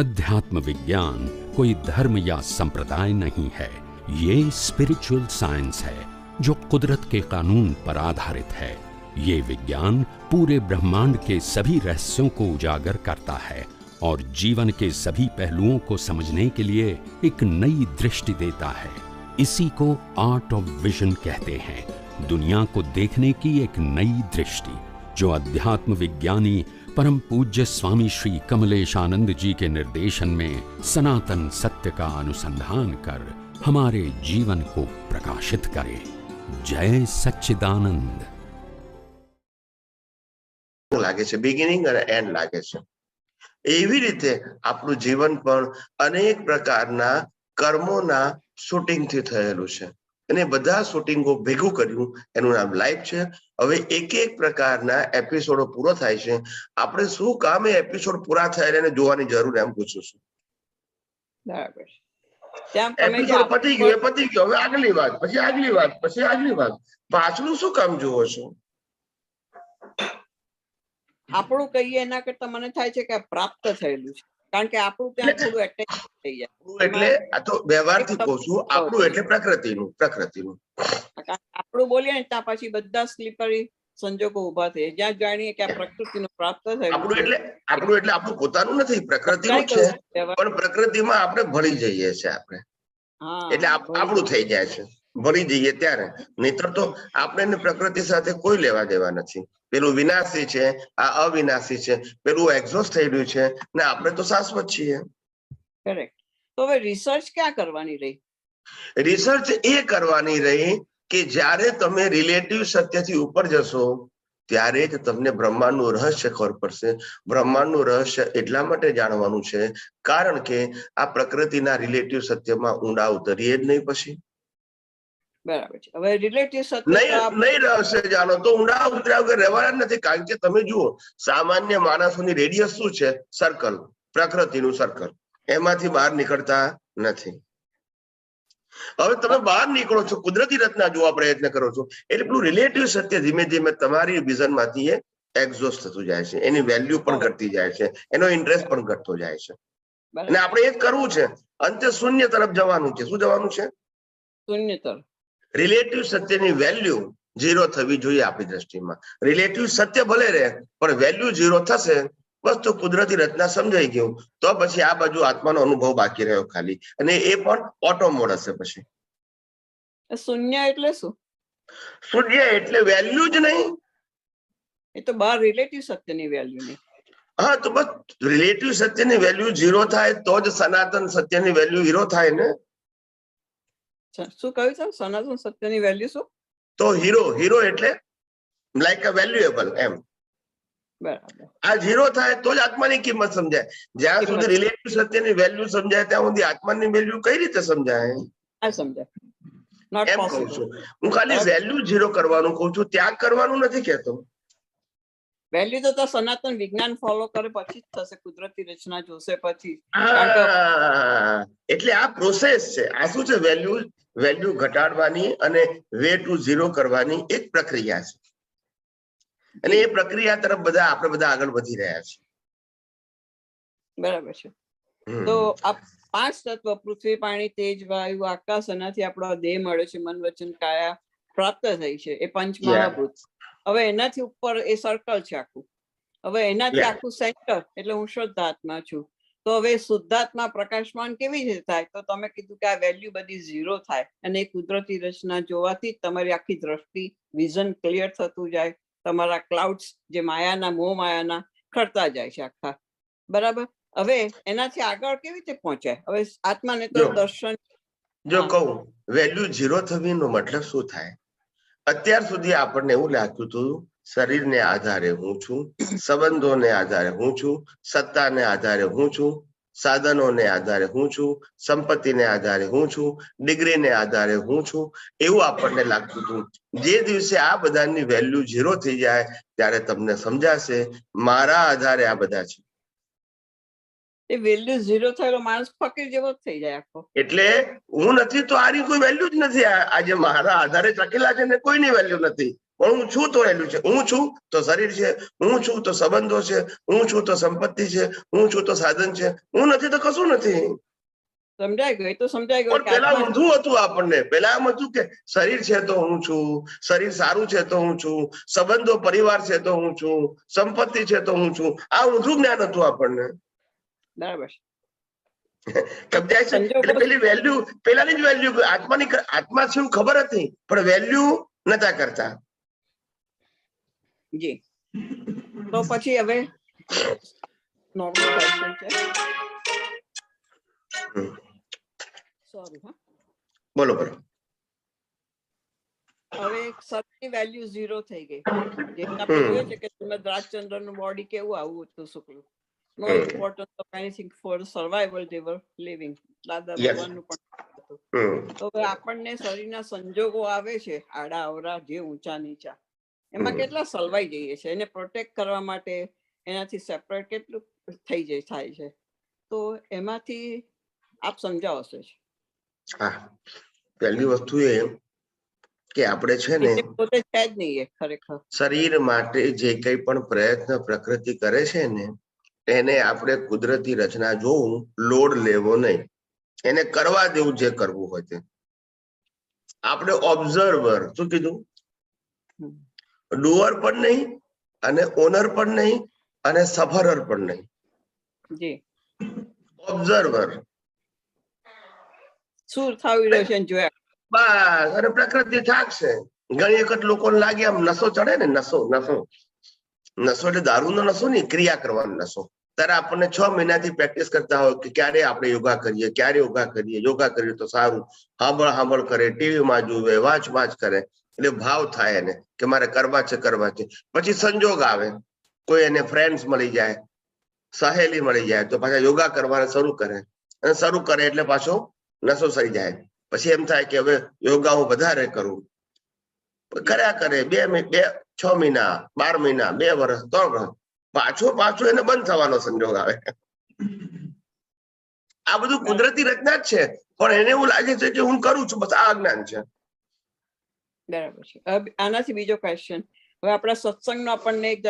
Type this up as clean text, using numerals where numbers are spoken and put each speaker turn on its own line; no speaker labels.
अध्यात्म विज्ञान कोई धर्म या संप्रदाय नहीं है, ये स्पिरिचुअल साइंस है जो कुदरत के कानून पर आधारित है। ये विज्ञान पूरे ब्रह्मांड के सभी रहस्यों को उजागर करता है और जीवन के सभी पहलुओं को समझने के लिए एक नई दृष्टि देता है। इसी को आर्ट ऑफ विजन कहते हैं, दुनिया को देखने की एक नई दृष्टि, जो अध्यात्म विज्ञानी परम पूज्य स्वामी श्री कमलेशानंद जी के निर्देशन में सनातन सत्य का अनुसंधान कर हमारे जीवन को प्रकाशित करे। जय सच्चिदानंद।
લાગે છે બિગિનિંગ અને એન્ડ લાગે છે એવી રીતે આપણું જીવન પણ અનેક પ્રકારના કર્મોના શૂટિંગ થી થયેલું છે અને બધા શૂટિંગો ભેગું કર્યું એનું નામ લાઈફ છે। હવે એક એક પ્રકારના એપિસોડો પૂરો થાય છે, આપણે શું કામ એ એપિસોડ પૂરા થયા એને જોવાની જરૂર એમ પૂછું છું।
બરાબર।
એપિસોડ પતી ગયો હવે આગલી વાત, પછી આગલી વાત, પછી આગલી વાત, પાછલું શું કામ જોવો છો?
આપણું કહીએ એના કરતા મને થાય છે કે પ્રાપ્ત થયેલું છે, કારણ કે આપણું ત્યાં થોડું એટેચ થઈ જાય।
એટલે આ તો વ્યવહારથી કહું છું, આપણું એટલે પ્રકૃતિનું
આપણું બોલીએ ને ત્યાં પછી બધા સ્લીપરી સંજોગો ઉભા થાય, જ્યાં જાણીએ કે આ પ્રકૃતિનું પ્રાપ્ત થયેલું।
આપણું એટલે આપણું પોતાનું નથી, પ્રકૃતિનું છે, પણ પ્રકૃતિમાં આપણે ભળી જઈએ છીએ આપણે, એટલે આપણું થઈ જાય છે, ભળી જઈએ ત્યારે। નહીતર તો આપણે પ્રકૃતિ સાથે કોઈ લેવા દેવા નથી। પેલું વિનાશી છે, આ અવિનાશી છે, પેલું એક્ઝોસ્ટ થઈ રહ્યું છે ને આપણે તો શાશ્વત છીએ।
કરેક્ટ। તો હવે રિસર્ચ ક્યાં કરવાની રહી?
રિસર્ચ એ કરવાની રહી કે જ્યારે તમે રિલેટિવ સત્યથી ઉપર જશો ત્યારે જ તમને બ્રહ્માંડનું રહસ્ય ખબર પડશે। બ્રહ્માંડનું રહસ્ય એટલા માટે જાણવાનું છે કારણ કે આ પ્રકૃતિના રિલેટિવ સત્યમાં ઊંડા ઉતરીએ જ નહીં પછી।
બરાબર છે। હવે રિલેટિવ સત્ય
નહીં રહસ્ય જાણો તો ઊંડા ઉતર્યા વગર રહેવાના નથી, કારણ કે તમે જુઓ સામાન્ય માણસોની રેડિયસ શું છે? સર્કલ, પ્રકૃતિનું સર્કલ, એમાંથી બહાર નીકળતા નથી। હવે તમે બહાર નીકળો છો, કુદરતી રચના જોવા પ્રયત્ન કરો છો, એટલે પેલું રિલેટિવ સત્ય ધીમે ધીમે તમારી વિઝન માંથી એક્ઝોસ્ટ થતું જાય છે, એની વેલ્યુ પણ ઘટતી જાય છે, એનો ઇન્ટરેસ્ટ પણ ઘટતો જાય છે। અને આપણે એ જ કરવું છે, અંતે શૂન્ય તરફ જવાનું છે। શું જવાનું છે?
શૂન્ય તરફ।
રિલેટિવ સત્યની વેલ્યુ 0 થવી જોઈએ આપણી દ્રષ્ટિમાં। રિલેટિવ સત્ય ભલે રહે પણ વેલ્યુ 0 થશે, બસ તો કુદરતી રચના સમજાઈ ગયું, તો પછી આ બાજુ આત્માનો અનુભવ બાકી રહ્યો ખાલી, અને એ પણ ઓટો મોડ હશે। પછી
શૂન્ય એટલે શું?
શૂન્ય એટલે વેલ્યુ જ નહીં,
એ તો બહાર રિલેટિવ સત્યની વેલ્યુ નહીં।
હા, તો બસ રિલેટિવ સત્યની વેલ્યુ 0 થાય તો જ સનાતન સત્યની વેલ્યુ 0 થાય ને।
શું કહ્યું છે? સનાતન સત્યની વેલ્યુ શું?
તો હીરો એટલે લાઈક અ વેલ્યુએબલ એમ।
બરાબર।
આ 0 થાય તો જ આત્માની કિંમત સમજાય। જ્યાં સુધી રિલેટિવ સત્યની વેલ્યુ સમજાય ત્યાં સુધી આત્માની વેલ્યુ કઈ રીતે સમજાય?
આ સમજાય
એમ કહું છું હું, ખાલી વેલ્યુ 0 કરવાનું કહું છું, ત્યાગ કરવાનું નથી કહેતો।
વેલ્યુ તો સનાતન વિજ્ઞાન ફોલો કરે પછી જ થશે, કુદરતી રચના જોશે પછી।
એટલે આ પ્રોસેસ છે। આ શું છે? વેલ્યુ ઘટાડવાની અને વે ટુ 0 કરવાની એક પ્રક્રિયા છે, અને એ પ્રક્રિયા તરફ આપણે બધા આગળ વધી રહ્યા છીએ।
બરાબર છે। તો આ 5 તત્વ પૃથ્વી, પાણી, તેજ, વાયુ, આકાશ, એનાથી આપણો દેહ મળે છે, મન, વચન, કાયા પ્રાપ્ત થઈ છે, એ પંચ મહાભૂત। હવે એનાથી ઉપર એ સર્કલ છે આખું, હવે એનાથી આખું સેન્ટર એટલે હું શુદ્ધાત્મા છું। તો હવે શુદ્ધાત્મા પ્રકાશમાન કેવી રીતે થાય? તો તમે કીધું કે આ વેલ્યુ બધી 0 થાય, અને એ કુદરતી રચના જોવાથી તમારી આખી દ્રષ્ટિ, વિઝન ક્લિયર થતું જાય, તમારા ક્લાઉડ્સ જે માયાના, મોહ માયાના ખરતા જાય છે આખા। બરાબર। હવે એનાથી આગળ કેવી રીતે પહોંચાય? હવે આત્માને તો દર્શન,
જો કહું વેલ્યુ 0 થવીનો મતલબ શું થાય? અત્યાર સુધી આપણને એવું લાગતું હતું શરીરને આધારે હું છું, સંબંધોને આધારે હું છું, સત્તાને આધારે હું છું, સાધનોને આધારે હું છું, સંપત્તિને આધારે હું છું, ડિગ્રીને આધારે હું છું, એવું આપણને લાગતું હતું। જે દિવસે આ બધાની વેલ્યુ 0 થઈ જાય ત્યારે તમને સમજાશે મારા આધારે આ બધા છે।
એ વેલ્યુ 0 થયેલો માણસ ફકીર જેવો જ થઈ જાય આખો।
એટલે હું નથી તો આની કોઈ વેલ્યુ જ નથી। આજે મારા આધારે ચકેલા છે ને કોઈની વેલ્યુ નથી, પણ હું છું તો રહેલું છે. હું છું તો શરીર છે, હું છું તો સંબંધો છે, હું છું તો સંપત્તિ છે, હું છું તો સાધન છે. હું નથી તો કશું નથી.
સમજાઈ ગયું, એ તો સમજાઈ ગયું
પણ
કે
પેલા
આત્મા
ઊંધું હતું આપણને. પેલા એમ હતું કે શરીર છે તો હું છું, શરીર સારું છે તો હું છું, સંબંધો પરિવાર છે તો હું છું, સંપત્તિ છે તો હું છું. આ ઊંધું જ્ઞાન હતું આપણને.
બરાબર.
સમજાય છે? એટલે પેલી વેલ્યુ, પેલાની જ વેલ્યુ, આત્મા શું ખબર હતી પણ વેલ્યુ નતા કરતા.
જી. તો પછી હવે નોર્મલ ક્વેશ્ચન છે. સોરી હા.
બોલો બોલો.
હવે સર્વની વેલ્યુ 0 થઈ ગઈ. જે આપણે જોઈએ છે કે તમે રાજચંદ્ર નું બોડી કેવું આવું હતું Shukla. No importance of anything for survival they were living. દાદા ભગવાનનું પણ તો હવે આપણને શરીરના સંજોગો આવે છે આડા અવરા જે ઊંચા નીચા, એમાં કેટલા સલવાઈ જઈએ છે. એને પ્રોટેક્ટ કરવા માટે એનાથી સેપરેટ કેટલું થઈ જાય થાય છે. તો એમાંથી આપ સમજાવશો.
હા, પહેલી વસ્તુ એ કે આપણે છે ને
પોતે છે જ નહીં ખરેખર.
શરીર માટે જે કંઈ પણ પ્રયત્ન પ્રકૃતિ કરે છે ને એને આપણે કુદરતી રચના જોવું, લોડ લેવો નહીં, એને કરવા દેવું જે કરવું હોય તે. આપણે ઓબ્ઝર્વર, શું કીધું? ડુઅર પણ નહીં અને ઓનર પણ નહીં અને સફરર પણ નહીં.
જી.
ઓબ્ઝર્વર.
શું થઈ રહ્યું છે જોયા.
બસ. અને પ્રકૃતિ થાકશે. ઘણી વખત લોકોને લાગે આમ નશો ચડે ને, નશો એટલે દારૂનો નશો નહીં, ક્રિયા કરવાનો નશો. ત્યારે આપણને 6 મહિનાથી પ્રેક્ટિસ કરતા હોય કે ક્યારે આપણે યોગા કરીએ, ક્યારે યોગા કરીએ, યોગા કરીએ તો સારું. સાંભળ કરે, ટીવીમાં જુએ, વાંચ કરે, એટલે ભાવ થાય એને કે મારે કરવા છે. પછી સંજોગ આવે, કોઈ એને ફ્રેન્ડ્સ મળી જાય, સહેલી મળી જાય તો પાછા યોગા કરવાના શરૂ કરે, અને શરૂ કરે એટલે પાછો નશો સરી જાય. પછી એમ થાય કે હવે યોગા હું વધારે કરું. કર્યા કરે 6 મહિના, 12 મહિના, 2 વર્ષ, 3 વર્ષ, પાછો એને બંધ થવાનો સંજોગ આવે. આ બધું કુદરતી રચના જ છે, પણ એને એવું લાગે છે કે હું કરું છું, બસ આ જ્ઞાન છે.
બરાબર છે. આનાથી બીજો ક્વેશ્ચન. હવે આપણા સત્સંગનો આપણને એક